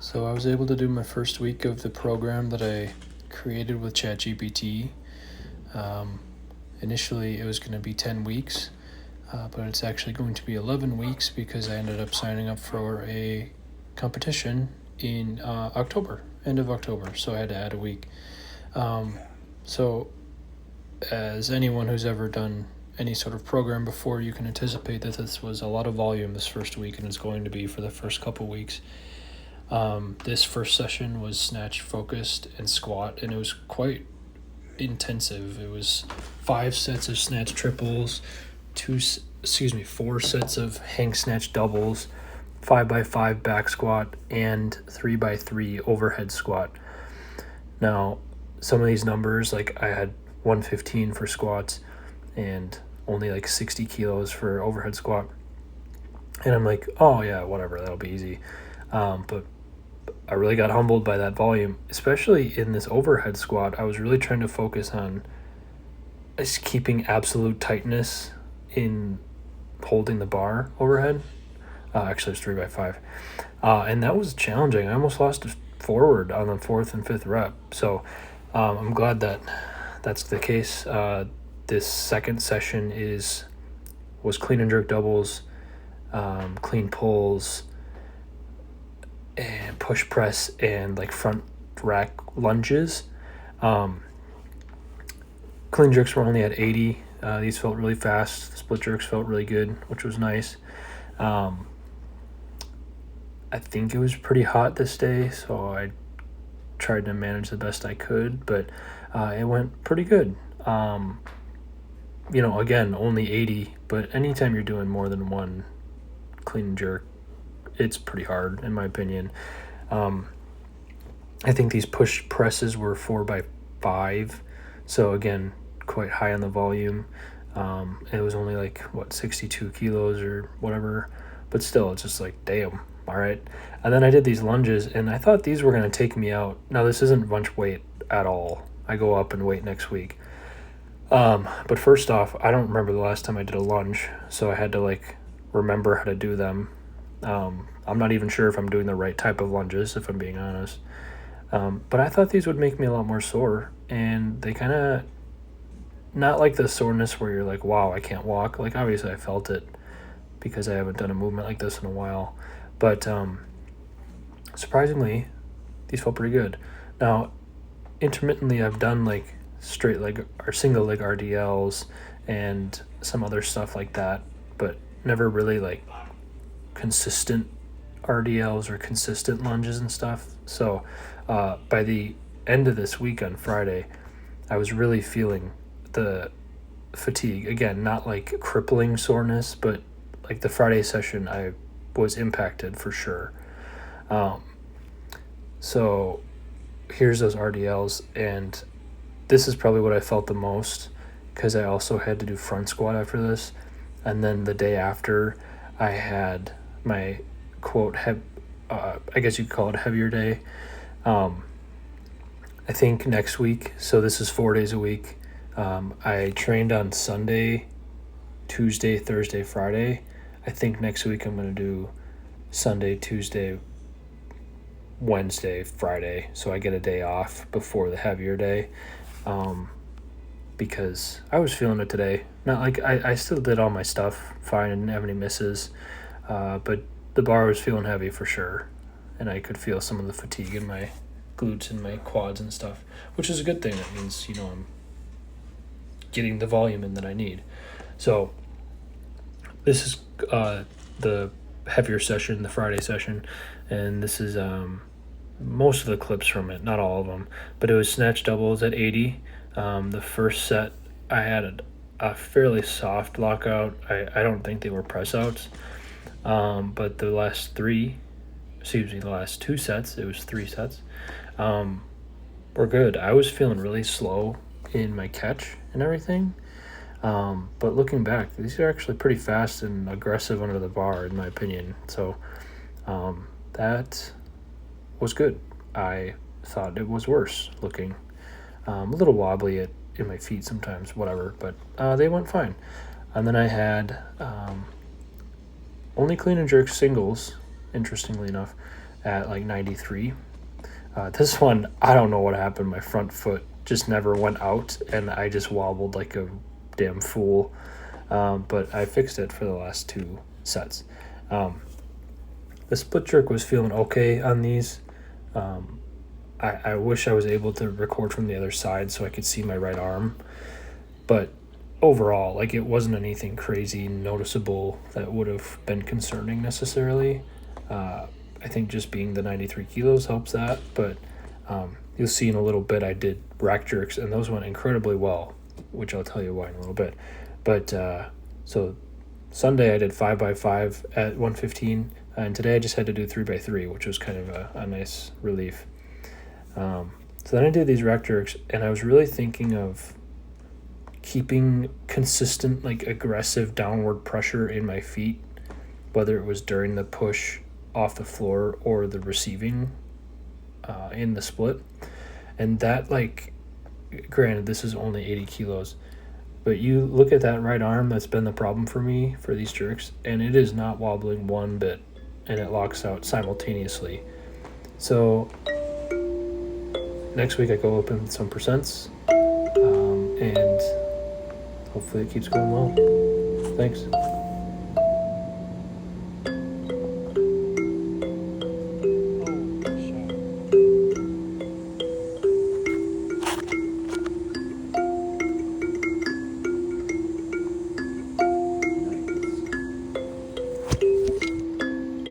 So I was able to do my first week of the program that I created with ChatGPT. Um, Initially, it was going to be 10 weeks, but it's actually going to be 11 weeks because I ended up signing up for a competition in October, end of October, so I had to add a week. So, as anyone who's ever done any sort of program before, you can anticipate that this was a lot of volume this first week, and it's going to be for the first couple weeks. This first session was snatch focused and squat, and it was quite intensive. It was 5 sets of snatch triples, 4 sets of hang snatch doubles, 5x5 back squat, and 3x3 overhead squat. Now, some of these numbers, like I had 115 for squats and only like 60 kilos for overhead squat. And I'm like, oh yeah, whatever, that'll be easy. But I really got humbled by that volume, especially in this overhead squat. I was really trying to focus on just keeping absolute tightness in holding the bar overhead. Actually, it's 3x5. And that was challenging. I almost lost it forward on the 4th and 5th rep. So I'm glad that that's the case. This second session was clean and jerk doubles, clean pulls, and push press, and like front rack lunges. Clean jerks were only at 80. These felt really fast. The split jerks felt really good, which was nice. I think it was pretty hot this day, so I tried to manage the best I could, but it went pretty good. Again, only 80, but anytime you're doing more than one clean and jerk, it's pretty hard, in my opinion. I think these push presses were 4x5, so again, quite high on the volume. It was only like 62 kilos or whatever, but still, it's just like, damn, all right. And then I did these lunges, and I thought these were going to take me out. Now, this isn't bunch weight at all. I go up and weight next week. But first off, I don't remember the last time I did a lunge, so I had to remember how to do them. I'm not even sure if I'm doing the right type of lunges, if I'm being honest. But I thought these would make me a lot more sore, and they kind of, not like the soreness where you're like, wow, I can't walk. Like, obviously I felt it because I haven't done a movement like this in a while. But surprisingly, these felt pretty good. Now, intermittently, I've done straight leg or single leg RDLs and some other stuff like that, but never really consistent RDLs or consistent lunges and stuff. So by the end of this week on Friday, I was really feeling the fatigue. Again, not like crippling soreness, but like the Friday session, I was impacted for sure. So here's those RDLs, and this is probably what I felt the most because I also had to do front squat after this. And then the day after, I had my quote, I guess you could call it heavier day. I think next week, so this is 4 days a week. I trained on Sunday, Tuesday, Thursday, Friday. I think next week I'm going to do Sunday, Tuesday, Wednesday, Friday, so I get a day off before the heavier day, because I was feeling it today. Not like I still did all my stuff fine and didn't have any misses, but the bar was feeling heavy for sure, and I could feel some of the fatigue in my glutes and my quads and stuff, which is a good thing. That means I'm getting the volume in that I need. So this is the heavier session, the Friday session, and this is most of the clips from it, not all of them, but it was snatch doubles at 80. The first set I had a fairly soft lockout. I don't think they were press outs, but the last two sets, it was 3 sets, were good. I was feeling really slow in my catch and everything, but looking back, these are actually pretty fast and aggressive under the bar, in my opinion. So that was good. I thought it was worse looking. A little wobbly in my feet sometimes, whatever, but they went fine. And then I had only clean and jerk singles, interestingly enough, at like 93. This one, I don't know what happened. My front foot just never went out, and I just wobbled like a damn fool. But I fixed it for the last 2 sets. The split jerk was feeling okay on these. I wish I was able to record from the other side so I could see my right arm. But overall, like, it wasn't anything crazy noticeable that would have been concerning necessarily. I think just being the 93 kilos helps that, but you'll see in a little bit I did rack jerks, and those went incredibly well, which I'll tell you why in a little bit. But so Sunday I did 5x5 at 115, and today I just had to do 3x3, which was kind of a nice relief. So then I did these rack jerks, and I was really thinking of keeping consistent, like, aggressive downward pressure in my feet, whether it was during the push off the floor or the receiving in the split. And that, like, granted, this is only 80 kilos, but you look at that right arm, that's been the problem for me for these jerks, and it is not wobbling one bit, and it locks out simultaneously. So next week I go up in some percents, and hopefully it keeps going well. Thanks.